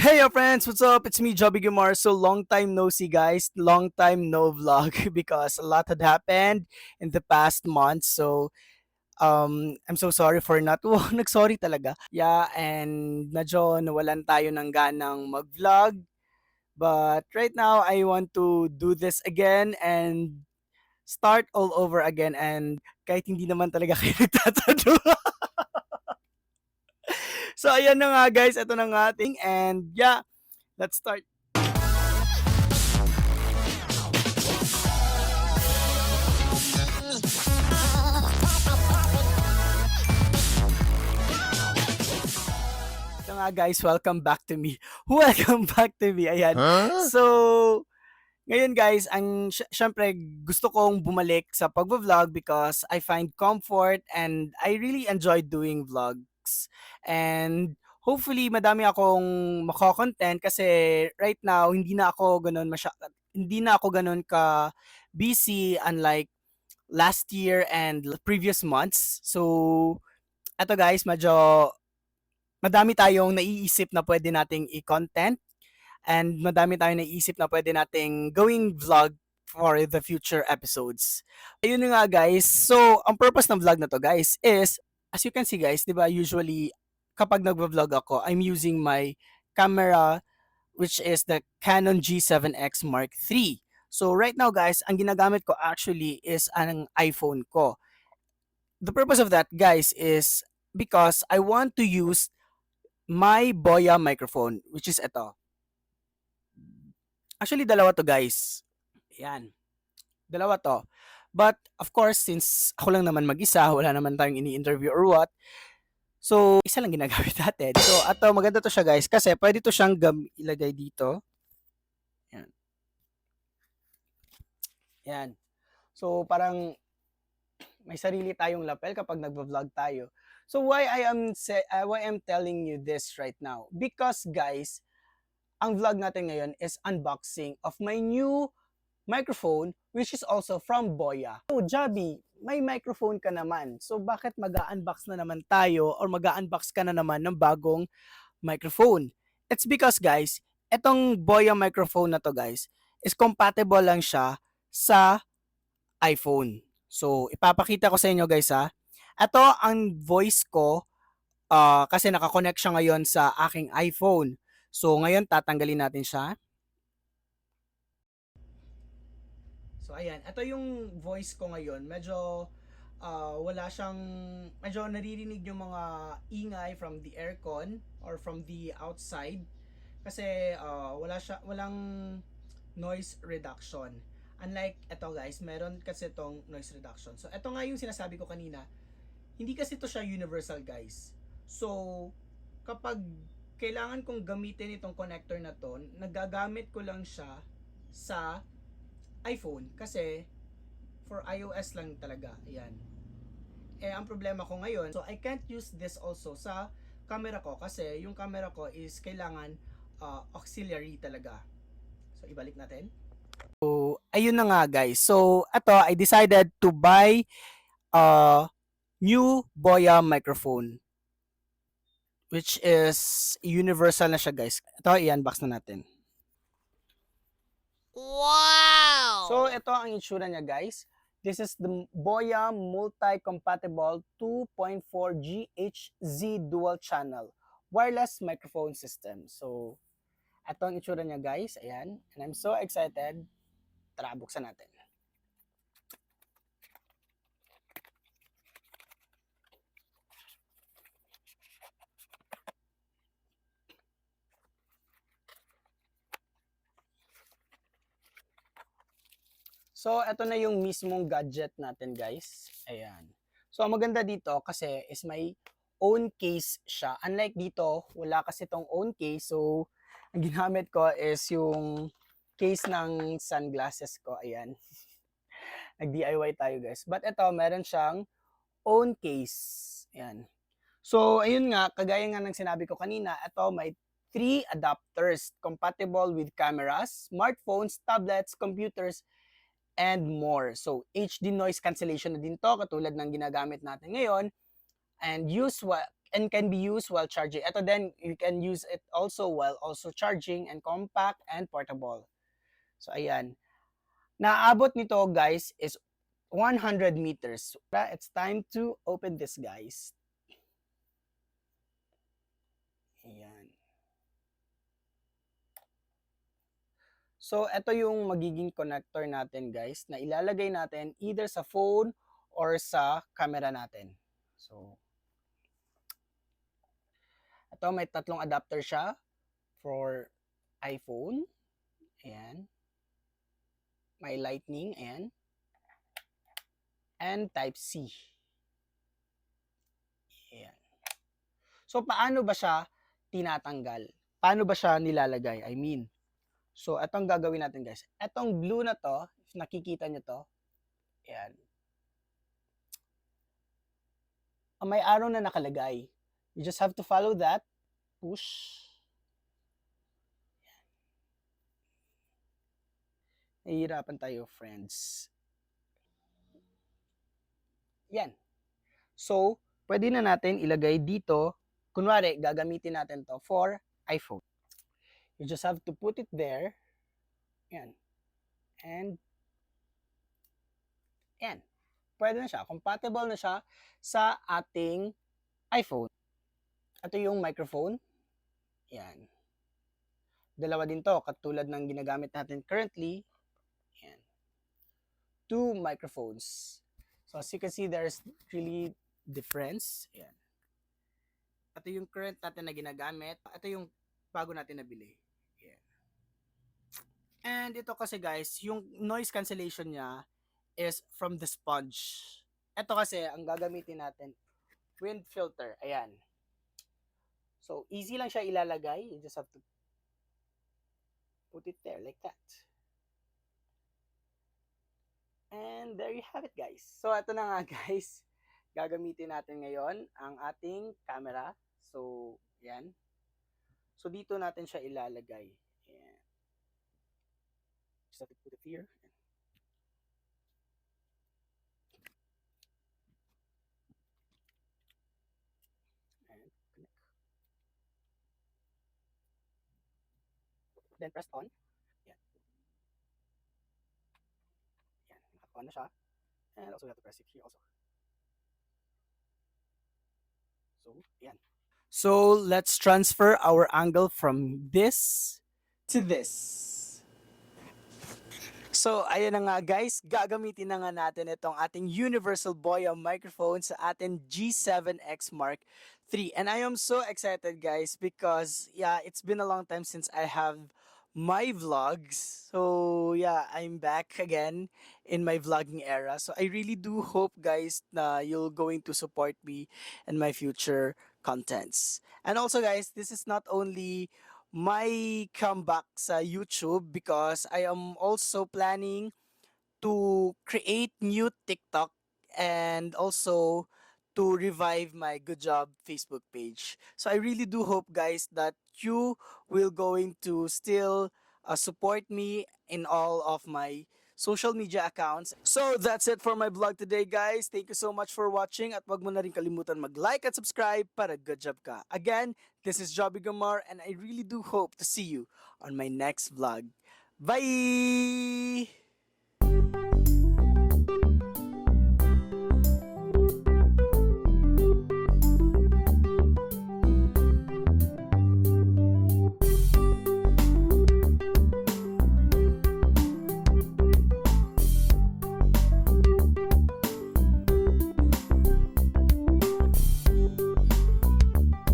Hey friends, what's up? It's me, Joby Gumar. So long time no see, guys. Long time no vlog because a lot had happened in the past months. So I'm so sorry for not nagsorry talaga. Yeah, and medyo nawalan tayo ng ganang mag-vlog. But right now I want to do this again and start all over again, and kahit hindi naman talaga kayo nagtatanong. So ayan na nga guys, ito na nga ating and yeah, let's start. So nga guys, welcome back to me. Welcome back to me. Ayan. Huh? So, ngayon guys, syempre gusto kong bumalik sa pagvo-vlog because I find comfort and I really enjoy doing vlogs. And hopefully madami akong mako-content kasi right now hindi na ako ganun ka busy unlike last year and previous months. So, eto guys, medyo madami tayong naiisip na pwede nating i-content and madami tayong naiisip na pwede nating gawing vlog for the future episodes. Ayun nga guys. So, ang purpose ng vlog na to guys is, as you can see guys, di ba usually kapag nagvo-vlog ako, I'm using my camera which is the Canon G7X Mark III. So right now guys, ang ginagamit ko actually is ang iPhone ko. The purpose of that guys is because I want to use my Boya microphone, which is ito. Actually, dalawa to guys. Yan. Dalawa to. But, of course, since ako lang naman mag-isa, wala naman tayong ini-interview or what, so, isa lang ginagamit natin. So, ato, maganda to siya guys, kasi pwede to siyang ilagay dito. Yan. Yan. So, parang may sarili tayong lapel kapag nagvo-vlog tayo. So, why I'm telling you this right now? Because, guys, ang vlog natin ngayon is unboxing of my new microphone which is also from Boya. So, Jabi, may microphone ka naman. So, bakit mag-unbox na naman tayo or mag-unbox ka na naman ng bagong microphone? It's because, guys, etong Boya microphone na to, guys, is compatible lang siya sa iPhone. So, ipapakita ko sa inyo, guys, ha. Ito ang voice ko kasi nakakonect siya ngayon sa aking iPhone. So, ngayon tatanggalin natin siya. So, ayan. Ito yung voice ko ngayon. Medyo wala siyang, medyo naririnig yung mga ingay from the aircon or from the outside. Kasi walang noise reduction. Unlike ito guys, meron kasi itong noise reduction. So, ito nga yung sinasabi ko kanina. Hindi kasi ito siya universal guys. So, kapag kailangan kong gamitin itong connector na to, nagagamit ko lang siya sa iPhone kasi for iOS lang talaga. Ayan. Ang problema ko ngayon, so I can't use this also sa camera ko kasi yung camera ko is kailangan auxiliary talaga. So, ibalik natin. So, ayun na nga guys. So, I decided to buy a new Boya microphone which is universal na siya guys. Ito, i-unbox na natin. Wow! So, ito ang itsura niya guys. This is the Boya multi-compatible 2.4 GHz dual channel wireless microphone system. So, ito ang itsura niya guys. Ayan. And I'm so excited. Tara, buksan natin. So, ito na yung mismong gadget natin, guys. Ayan. So, ang maganda dito kasi is may own case siya. Unlike dito, wala kasi tong own case. So, ang ginamit ko is yung case ng sunglasses ko. Ayan. Nag-DIY tayo, guys. But ito, meron siyang own case. Ayan. So, ayun nga, kagaya nga ng sinabi ko kanina, ito may 3 adapters compatible with cameras, smartphones, tablets, computers, and more. So, HD noise cancellation na din to, katulad ng ginagamit natin ngayon. And and can be used while charging. Ito din, you can use it also while also charging, and compact and portable. So ayan. Naabot nito guys is 100 meters. It's time to open this guys. Ayan. So, ito yung magiging connector natin guys na ilalagay natin either sa phone or sa camera natin. So, ito may tatlong adapter siya for iPhone. Ayan. May lightning, ayan. And Type-C. Ayan. So, paano ba siya tinatanggal? Paano ba siya nilalagay? I mean, so, itong gagawin natin guys. Itong blue na to, if nakikita nyo to, ayan. May arrow na nakalagay. You just have to follow that. Push. Nahihirapan tayo, friends. Yan. So, pwede na natin ilagay dito. Kunwari, gagamitin natin to for iPhone. You just have to put it there. Yan. And, yan. Pwede na siya. Compatible na siya sa ating iPhone. Ito yung microphone. Yan. Dalawa din to, katulad ng ginagamit natin currently. Yan. Two microphones. So as you can see, there's really difference. Yan. Ito yung current natin na ginagamit. Ito yung bago natin nabili. Yan. And ito kasi guys, yung noise cancellation niya is from the sponge. Ito kasi, ang gagamitin natin, wind filter. Ayan. So, easy lang siya ilalagay. You just have to put it there like that. And there you have it guys. So, ito na nga guys. Gagamitin natin ngayon ang ating camera. So, yan. So, dito natin siya ilalagay. Ayan. Just have to put it here. And connect. Then press on. Yan. Yan. Naka-on na siya. And also, we have to press it here also. So, yan. So, let's transfer our angle from this to this. So, ayan na nga guys, gagamitin na nga natin itong ating Universal Boya microphone sa ating G7X Mark III. And I am so excited guys because yeah, it's been a long time since I have my vlogs. So yeah, I'm back again in my vlogging era. So I really do hope guys na you're going to support me in my future contents. And also guys, this is not only my comeback sa YouTube because I am also planning to create new TikTok and also to revive my Good Job Facebook page. So I really do hope guys that you will going to still support me in all of my social media accounts. So that's it for my vlog today guys. Thank you so much for watching at wag mo na rin kalimutan mag-like at subscribe para good job ka. Again, this is Joby Gamar and I really do hope to see you on my next vlog. Bye!